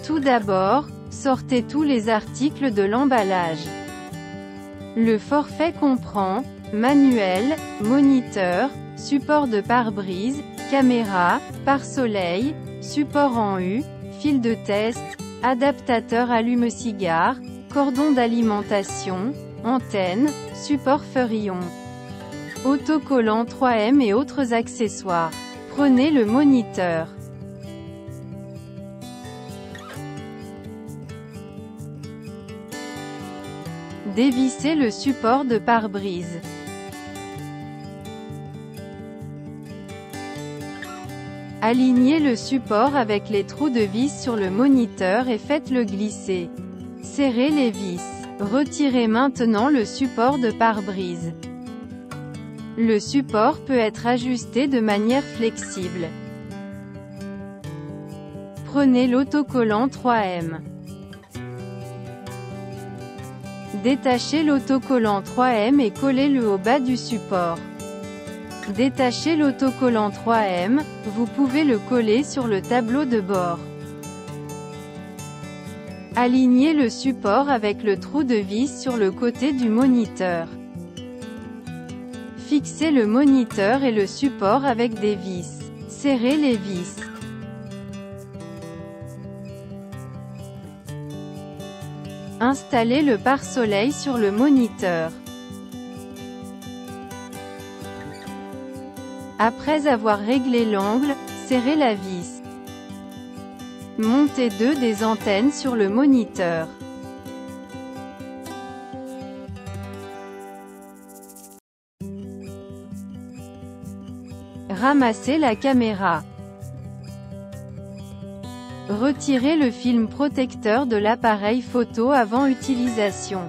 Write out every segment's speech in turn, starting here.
Tout d'abord, sortez tous les articles de l'emballage. Le forfait comprend manuel, moniteur, support de pare-brise, caméra, pare-soleil, support en U, fil de test, adaptateur allume-cigare, cordon d'alimentation, antenne, support feuillon, autocollant 3M et autres accessoires. Prenez le moniteur. Dévissez le support de pare-brise. Alignez le support avec les trous de vis sur le moniteur et faites-le glisser. Serrez les vis. Retirez maintenant le support de pare-brise. Le support peut être ajusté de manière flexible. Prenez l'autocollant 3M. Détachez l'autocollant 3M et collez-le au bas du support. Détachez l'autocollant 3M, vous pouvez le coller sur le tableau de bord. Alignez le support avec le trou de vis sur le côté du moniteur. Fixez le moniteur et le support avec des vis. Serrez les vis. Installez le pare-soleil sur le moniteur. Après avoir réglé l'angle, serrez la vis. Montez deux des antennes sur le moniteur. Ramassez la caméra. Retirez le film protecteur de l'appareil photo avant utilisation.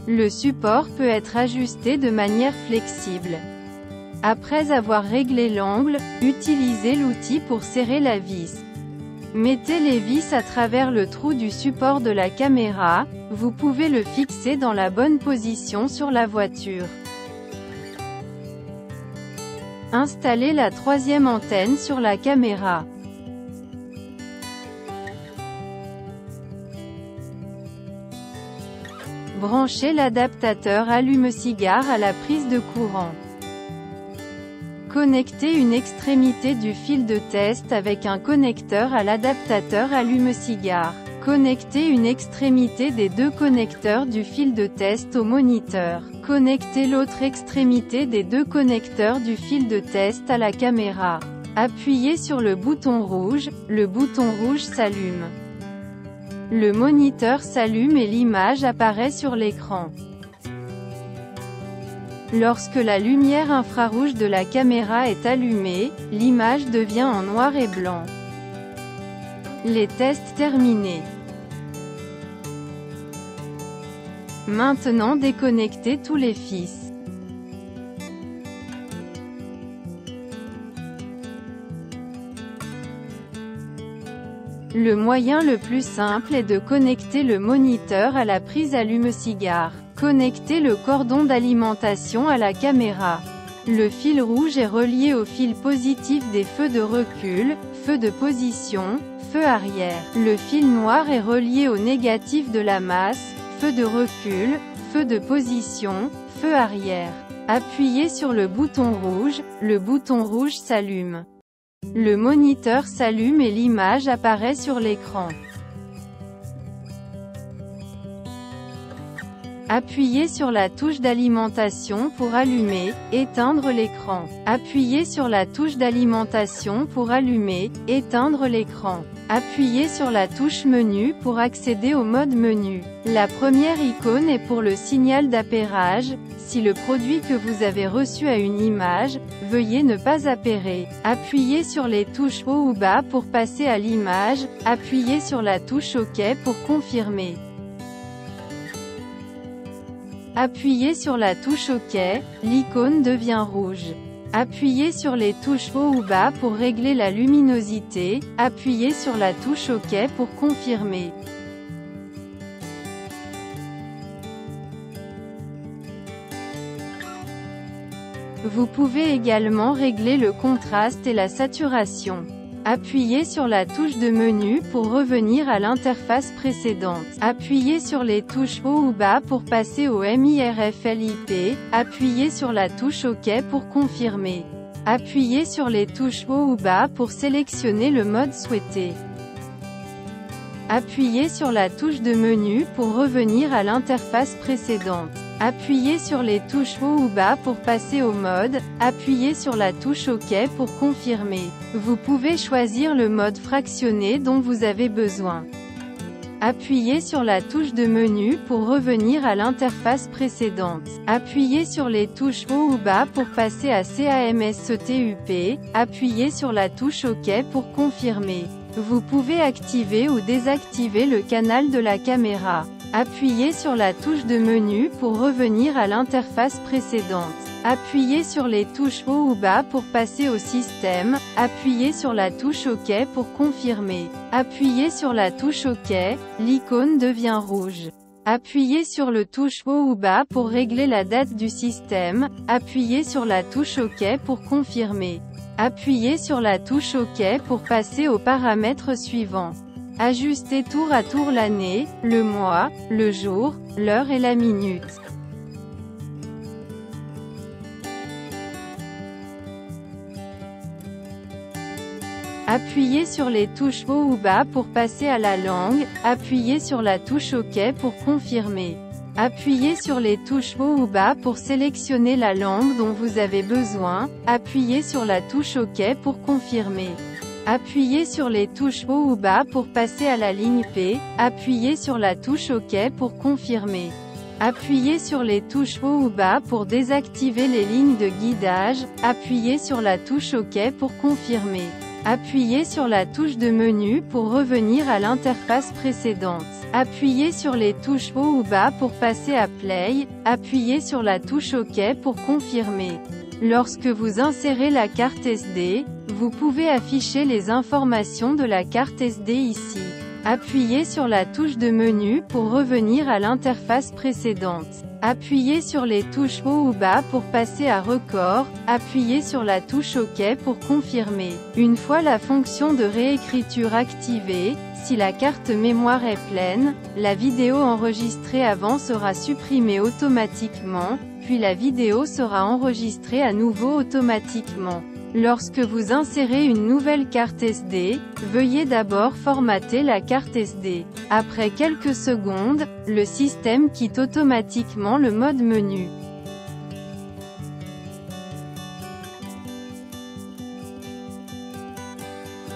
Le support peut être ajusté de manière flexible. Après avoir réglé l'angle, utilisez l'outil pour serrer la vis. Mettez les vis à travers le trou du support de la caméra, vous pouvez le fixer dans la bonne position sur la voiture. Installez la troisième antenne sur la caméra. Branchez l'adaptateur allume-cigare à la prise de courant. Connectez une extrémité du fil de test avec un connecteur à l'adaptateur allume-cigare. Connectez une extrémité des deux connecteurs du fil de test au moniteur. Connectez l'autre extrémité des deux connecteurs du fil de test à la caméra. Appuyez sur le bouton rouge s'allume. Le moniteur s'allume et l'image apparaît sur l'écran. Lorsque la lumière infrarouge de la caméra est allumée, l'image devient en noir et blanc. Les tests terminés. Maintenant déconnectez tous les fils. Le moyen le plus simple est de connecter le moniteur à la prise allume-cigare. Connectez le cordon d'alimentation à la caméra. Le fil rouge est relié au fil positif des feux de recul, feu de position, feu arrière. Le fil noir est relié au négatif de la masse, feu de recul, feu de position, feu arrière. Appuyez sur le bouton rouge s'allume. Le moniteur s'allume et l'image apparaît sur l'écran. Appuyez sur la touche d'alimentation pour allumer, éteindre l'écran. Appuyez sur la touche d'alimentation pour allumer, éteindre l'écran. Appuyez sur la touche menu pour accéder au mode menu. La première icône est pour le signal d'appairage. Si le produit que vous avez reçu a une image, veuillez ne pas appairer. Appuyez sur les touches haut ou bas pour passer à l'image. Appuyez sur la touche OK pour confirmer. Appuyez sur la touche OK, l'icône devient rouge. Appuyez sur les touches haut ou bas pour régler la luminosité. Appuyez sur la touche OK pour confirmer. Vous pouvez également régler le contraste et la saturation. Appuyez sur la touche de menu pour revenir à l'interface précédente. Appuyez sur les touches haut ou bas pour passer au MIRFLIP. Appuyez sur la touche OK pour confirmer. Appuyez sur les touches haut ou bas pour sélectionner le mode souhaité. Appuyez sur la touche de menu pour revenir à l'interface précédente. Appuyez sur les touches haut ou bas pour passer au mode. Appuyez sur la touche OK pour confirmer. Vous pouvez choisir le mode fractionné dont vous avez besoin. Appuyez sur la touche de menu pour revenir à l'interface précédente. Appuyez sur les touches haut ou bas pour passer à CAMSTUP. Appuyez sur la touche OK pour confirmer. Vous pouvez activer ou désactiver le canal de la caméra. Appuyez sur la touche de menu pour revenir à l'interface précédente. Appuyez sur les touches haut ou bas pour passer au système. Appuyez sur la touche OK pour confirmer. Appuyez sur la touche OK, l'icône devient rouge. Appuyez sur le touche haut ou bas pour régler la date du système. Appuyez sur la touche OK pour confirmer. Appuyez sur la touche OK pour passer aux paramètres suivants. Ajustez tour à tour l'année, le mois, le jour, l'heure et la minute. Appuyez sur les touches haut ou bas pour passer à la langue. Appuyez sur la touche OK pour confirmer. Appuyez sur les touches haut ou bas pour sélectionner la langue dont vous avez besoin. Appuyez sur la touche OK pour confirmer. Appuyez sur les touches haut ou bas pour passer à la ligne P. Appuyez sur la touche OK pour confirmer. Appuyez sur les touches haut ou bas pour désactiver les lignes de guidage. Appuyez sur la touche OK pour confirmer. Appuyez sur la touche de menu pour revenir à l'interface précédente. Appuyez sur les touches haut ou bas pour passer à Play. Appuyez sur la touche OK pour confirmer. Lorsque vous insérez la carte SD, vous pouvez afficher les informations de la carte SD ici. Appuyez sur la touche de menu pour revenir à l'interface précédente. Appuyez sur les touches haut ou bas pour passer à Record. Appuyez sur la touche OK pour confirmer. Une fois la fonction de réécriture activée, si la carte mémoire est pleine, la vidéo enregistrée avant sera supprimée automatiquement, puis la vidéo sera enregistrée à nouveau automatiquement. Lorsque vous insérez une nouvelle carte SD, veuillez d'abord formater la carte SD. Après quelques secondes, le système quitte automatiquement le mode menu.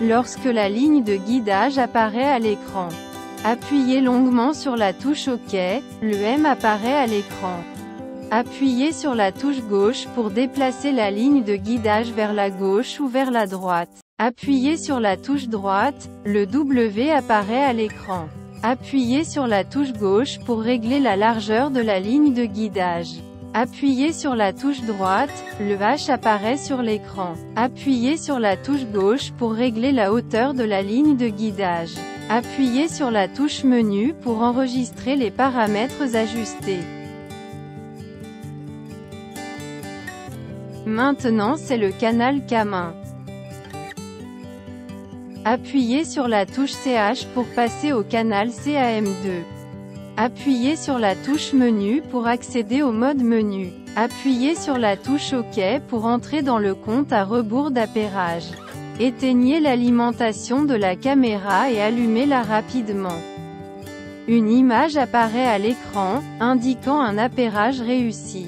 Lorsque la ligne de guidage apparaît à l'écran, appuyez longuement sur la touche OK, le M apparaît à l'écran. Appuyez sur la touche gauche pour déplacer la ligne de guidage vers la gauche ou vers la droite. Appuyez sur la touche droite, le W apparaît à l'écran. Appuyez sur la touche gauche pour régler la largeur de la ligne de guidage. Appuyez sur la touche droite, le H apparaît sur l'écran. Appuyez sur la touche gauche pour régler la hauteur de la ligne de guidage. Appuyez sur la touche menu pour enregistrer les paramètres ajustés. Maintenant c'est le canal CAM1. Appuyez sur la touche CH pour passer au canal CAM2. Appuyez sur la touche menu pour accéder au mode menu. Appuyez sur la touche OK pour entrer dans le compte à rebours d'appairage. Éteignez l'alimentation de la caméra et allumez-la rapidement. Une image apparaît à l'écran, indiquant un appairage réussi.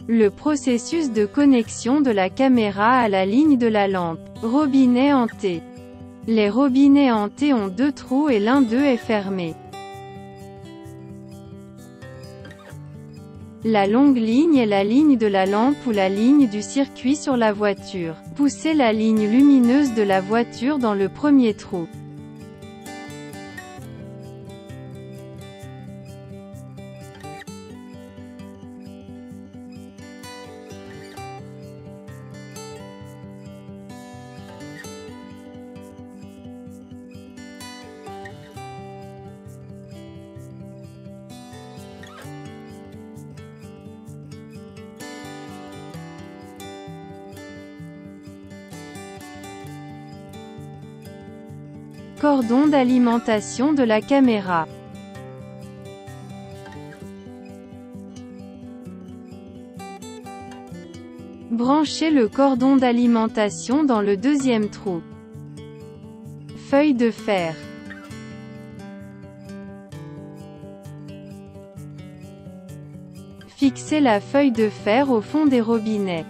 Le processus de connexion de la caméra à la ligne de la lampe. Robinet en T. Les robinets en T ont deux trous et l'un d'eux est fermé. La longue ligne est la ligne de la lampe ou la ligne du circuit sur la voiture. Poussez la ligne lumineuse de la voiture dans le premier trou. cordon d'alimentation de la caméra. Branchez le cordon d'alimentation dans le deuxième trou. Feuille de fer. Fixez la feuille de fer au fond des robinets.